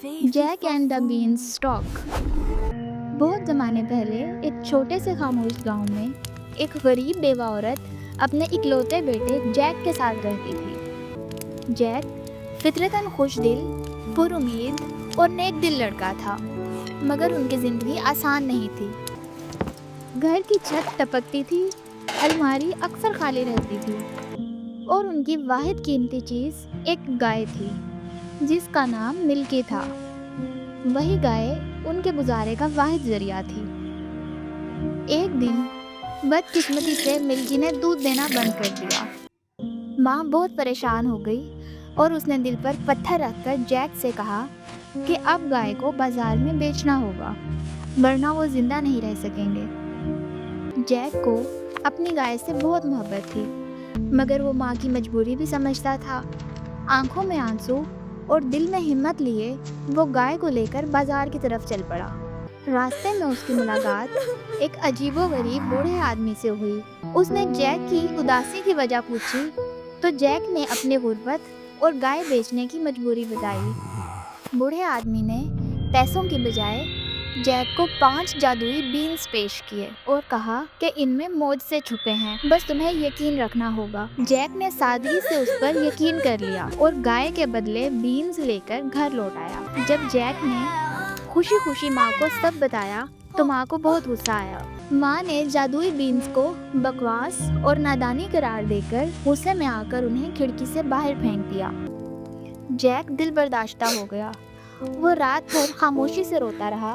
Jack and the beans stalk. बहुत ज़माने पहले एक छोटे से खामोश गांव में एक गरीब बेवा औरत अपने इकलौते बेटे जैक के साथ रहती थी। जैक फितरतन खुश दिल, पुरुमीद और नेक दिल लड़का था, मगर उनकी ज़िंदगी आसान नहीं थी। घर की छत टपकती थी, अलमारी अक्सर खाली रहती थी और उनकी वाहिद कीमती चीज़ एक गाय थी जिसका नाम मिल्की था। वही गाय उनके गुजारे का वाहिद जरिया थी। एक दिन बदकिस्मती से मिल्की ने दूध देना बंद कर दिया। माँ बहुत परेशान हो गई और उसने दिल पर पत्थर रखकर जैक से कहा कि अब गाय को बाजार में बेचना होगा, वरना वो जिंदा नहीं रह सकेंगे। जैक को अपनी गाय से बहुत मोहब्बत थी, मगर वो माँ की मजबूरी भी समझता था। आंखों में आंसू और दिल में हिम्मत लिए वो गाय को लेकर बाजार की तरफ चल पड़ा। रास्ते में उसकी मुलाकात एक अजीबोगरीब बूढ़े आदमी से हुई। उसने जैक की उदासी की वजह पूछी तो जैक ने अपनी गुर्बत और गाय बेचने की मजबूरी बताई। बूढ़े आदमी ने पैसों की बजाय जैक को 5 जादुई बीन्स पेश किए और कहा कि इनमें मौज से छुपे हैं, बस तुम्हें यकीन रखना होगा। जैक ने सादगी से उस पर यकीन कर लिया और गाय के बदले बीन्स लेकर घर लौट आया। जब जैक ने खुशी खुशी माँ को सब बताया तो माँ को बहुत गुस्सा आया। माँ ने जादुई बीन्स को बकवास और नादानी करार देकर गुस्से में आकर उन्हें खिड़की से बाहर फेंक दिया। जैक दिल बर्दाश्ता हो गया। वो रात भर खामोशी से रोता रहा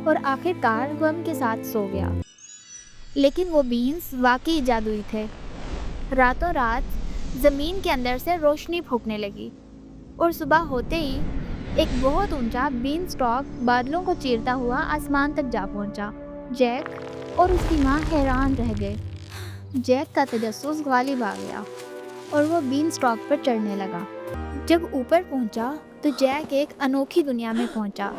और आखिरकार गम के साथ सो गया। लेकिन वो बीन्स वाकई जादुई थे। रातों रात जमीन के अंदर से रोशनी फूंकने लगी और सुबह होते ही एक बहुत ऊंचा बीन स्टॉक बादलों को चीरता हुआ आसमान तक जा पहुंचा। जैक और उसकी माँ हैरान रह गए। जैक का तजस्सुस गालिब आ गया और वो बीन स्टॉक पर चढ़ने लगा। जब ऊपर पहुंचा तो जैक एक अनोखी दुनिया में पहुंचा,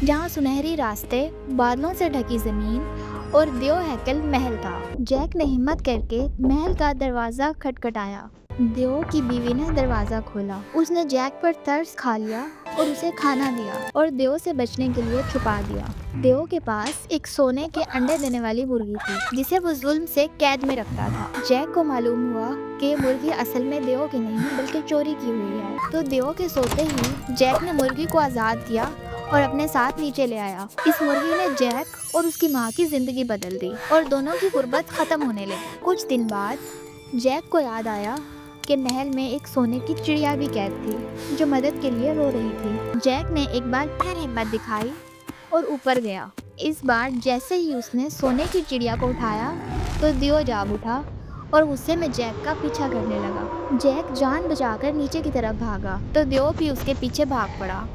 जहां सुनहरी रास्ते, बादलों से ढकी जमीन और देव हैकल महल था। जैक ने हिम्मत करके महल का दरवाजा खटखटाया। देव की बीवी ने दरवाजा खोला। उसने जैक पर तरस खा लिया और उसे खाना दिया और देव से बचने के लिए छुपा दिया। देव के पास एक सोने के अंडे देने वाली मुर्गी थी जिसे वो जुल्म से कैद में रखता था। जैक को मालूम हुआ कि ये मुर्गी असल में देव की नहीं बल्कि चोरी की हुई है, तो देव के सोते ही जैक ने मुर्गी को आज़ाद किया और अपने साथ नीचे ले आया। इस मुर्गी ने जैक और उसकी माँ की जिंदगी बदल दी और दोनों की गुर्बत खत्म होने लगी। कुछ दिन बाद जैक को याद आया कि महल में एक सोने की चिड़िया भी कैद थी जो मदद के लिए रो रही थी। जैक ने एक बार फिर हिम्मत दिखाई और ऊपर गया। इस बार जैसे ही उसने सोने की चिड़िया को उठाया तो दियो जाग उठा और गुस्से में जैक का पीछा करने लगा। जैक जान बचाकर नीचे की तरफ भागा तो दियो भी उसके पीछे भाग पड़ा।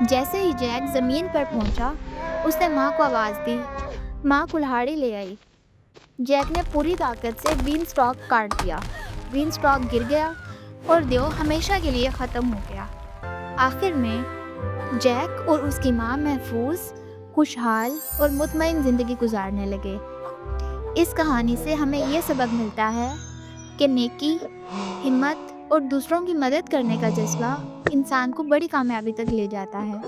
जैसे ही जैक जमीन पर पहुंचा उसने माँ को आवाज़ दी। माँ कुल्हाड़ी ले आई। जैक ने पूरी ताकत से बीन स्टॉक काट दिया। बीन स्टॉक गिर गया और देव हमेशा के लिए ख़त्म हो गया। आखिर में जैक और उसकी माँ महफूज, खुशहाल और मुतमईन ज़िंदगी गुजारने लगे। इस कहानी से हमें ये सबक मिलता है कि नेकी, हिम्मत और दूसरों की मदद करने का जज्बा इंसान को बड़ी कामयाबी तक ले जाता है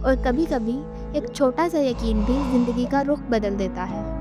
और कभी-कभी एक छोटा सा यकीन भी ज़िंदगी का रुख बदल देता है।